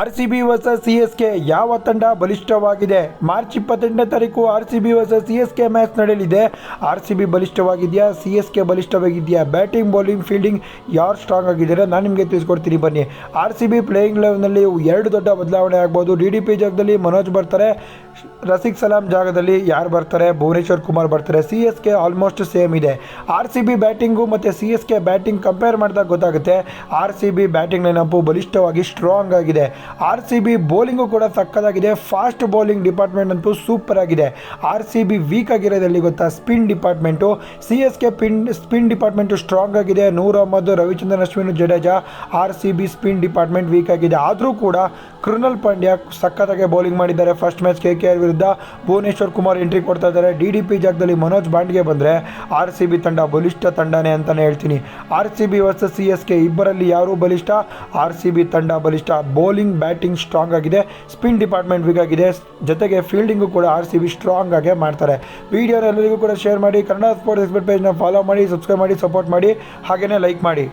RCB versus CSK ಯಾವ ತಂಡ ಬಲಿಷ್ಠವಾಗಿದೆ? March 28ನೇ ತಾರೀಕು ಆರ್ಸಿಬಿ ವರ್ಸಸ್ ಸಿಎಸ್ಕೆ ಮ್ಯಾಚ್ ನಡೆಯಲಿದೆ. ಆರ್ಸಿಬಿ ಬಲಿಷ್ಠವಾಗಿದೆಯಾ, ಸಿಎಸ್ಕೆ ಬಲಿಷ್ಠವಾಗಿದೆಯಾ? ಬ್ಯಾಟಿಂಗ್, ಬೌಲಿಂಗ್, ಫೀಲ್ಡಿಂಗ್ ಯಾರು ಸ್ಟ್ರಾಂಗ್ ಆಗಿದ್ದಾರೆ ನಾನು ನಿಮಗೆ ತಿಳಿಸ್ಕೊಡ್ತೀನಿ ಬನ್ನಿ. ಆರ್ಸಿಬಿ ಪ್ಲೇಯಿಂಗ್ ಲೆವೆನ್ನಲ್ಲಿ ಎರಡು ದೊಡ್ಡ ಬದಲಾವಣೆ ಆಗ್ಬೋದು. DDP ಜಾಗದಲ್ಲಿ ಮನೋಜ್ ಬರ್ತಾರೆ, ರಸಿಕ್ ಸಲಾಂ ಜಾಗದಲ್ಲಿ ಯಾರು ಬರ್ತಾರೆ? ಭುವನೇಶ್ವರ್ ಕುಮಾರ್ ಬರ್ತಾರೆ. ಸಿಎಸ್ಕೆ ಆಲ್ಮೋಸ್ಟ್ ಸೇಮ್ ಇದೆ. ಆರ್ಸಿಬಿ ಬ್ಯಾಟಿಂಗು ಮತ್ತು ಸಿಎಸ್ಕೆ ಬ್ಯಾಟಿಂಗ್ ಕಂಪೇರ್ ಮಾಡಿದಾಗ ಗೊತ್ತಾಗುತ್ತೆ. ಆರ್ಸಿಬಿ ಬ್ಯಾಟಿಂಗ್ ಲೈನಪ್ಪು ಬಲಿಷ್ಠವಾಗಿ ಸ್ಟ್ರಾಂಗ್ ಆಗಿದೆ. ಆರ್ಸಿಬಿ ಬೌಲಿಂಗು ಕೂಡ ಸಕ್ಕತ್ತಾಗಿದೆ. ಫಾಸ್ಟ್ ಬೌಲಿಂಗ್ ಡಿಪಾರ್ಟ್ಮೆಂಟ್ ಅಂತೂ ಸೂಪರ್ ಆಗಿದೆ. ಆರ್ಸಿಬಿ ವೀಕ್ ಆಗಿರೋದಲ್ಲಿ ಗೊತ್ತಾ? Spin department. CSK spin department strong ಆಗಿದೆ. Noor Ahmad, Ravichandran Ashwin, Jadeja. RCB spin department weak ಆಗಿದೆ. ಆದರೂ ಕೂಡ ಕೃಣಾಲ್ ಪಾಂಡ್ಯ ಸಕ್ಕತ್ತಾಗಿ ಬೌಲಿಂಗ್ ಮಾಡಿದ್ದಾರೆ. ಫಸ್ಟ್ ಮ್ಯಾಚ್ KKR ವಿರುದ್ಧ ಭುವನೇಶ್ವರ್ ಕುಮಾರ್ ಎಂಟ್ರಿ ಕೊಡ್ತಾ ಇದ್ದಾರೆ. DDP ಜಾಗದಲ್ಲಿ ಮನೋಜ್ ಬಾಂಡ್ಗೆ ಬಂದರೆ ಆರ್ಸಿಬಿ ತಂಡ ಬಲಿಷ್ಠ ತಂಡನೇ ಅಂತಲೇ ಹೇಳ್ತೀನಿ. ಆರ್ಸಿಬಿ ವರ್ಸಸ್ ಸಿಎಸ್ಕೆ ಇಬ್ಬರಲ್ಲಿ ಯಾರು ಬಲಿಷ್ಠ? ಆರ್ಸಿಬಿ ತಂಡ ಬಲಿಷ್ಠ. ಬೌಲಿಂಗ್, ಬ್ಯಾಟಿಂಗ್ ಸ್ಟ್ರಾಂಗ್ ಆಗಿದೆ. ಸ್ಪಿನ್ ಡಿಪಾರ್ಟ್ಮೆಂಟ್ ವೀಕ್ ಆಗಿದೆ. ಜೊತೆಗೆ ಫೀಲ್ಡಿಂಗು ಕೂಡ ಆರ್ಸಿಬಿ ಸ್ಟ್ರಾಂಗ್ ಆಗೇ ಮಾಡ್ತಾರೆ. ವಿಡಿಯೋನ ಎಲ್ಲರಿಗೂ ಕೂಡ ಶೇರ್ ಮಾಡಿ. ಕನ್ನಡ ಸ್ಪೋರ್ಟ್ಸ್ ಎಕ್ಸ್ಪರ್ಟ್ ಪೇಜ್ನ ಫಾಲೋ ಮಾಡಿ, ಸಬ್ಸ್ಕ್ರೈಬ್ ಮಾಡಿ, ಸಪೋರ್ಟ್ ಮಾಡಿ, ಹಾಗೆಯೇ ಲೈಕ್ ಮಾಡಿ.